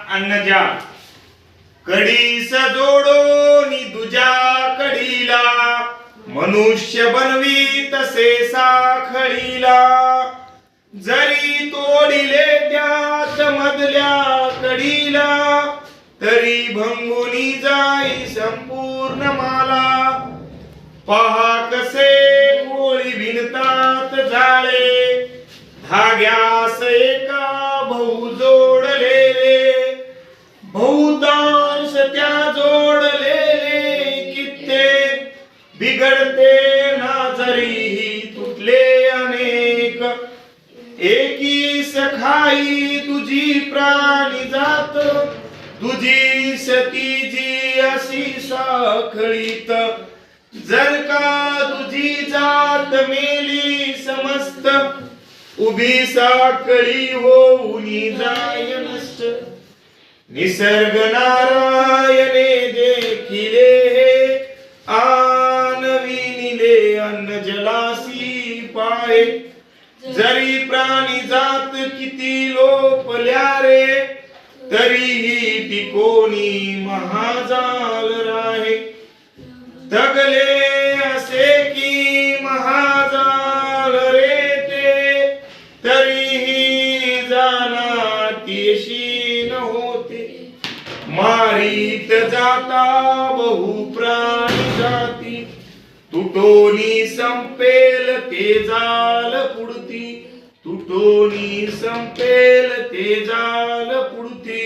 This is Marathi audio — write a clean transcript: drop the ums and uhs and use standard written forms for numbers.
अन्नजा कडीस जोडोनी दुजा कडीला मनुष्य बनवी तसे साखळीला जरी तोडिले त्यात मधल्या कडीला तरी भंगुनी जाई संपूर्ण माला पहा कसे कोळी विणतात जाळे धाग्यास एका भाऊ जोडलेले बहुतांश त्या जोडलेले कित्येक बिघडते ना जरीही तुटले अनेक एकी सखाई तुझी प्राणी जात तुझी सतीजी अशी साखळीत जर का तुझी जात मेली समस्त उभी साखळी होऊनी जाय नष्ट निसर्ग नारायणे देखिले आणविनिले अन्न जलासी पाय जरी प्राणी जात किती लोपल्या रे तरीही ती कोणी महाजाल राहे तगले असे की महाजाल रे ते तरीही जाना तीशी न होते मारीत जाता बहु प्राणी जाती तुटोनी संपेल ते जाल पुढती तुटोनी संपेल ते जाल पुढती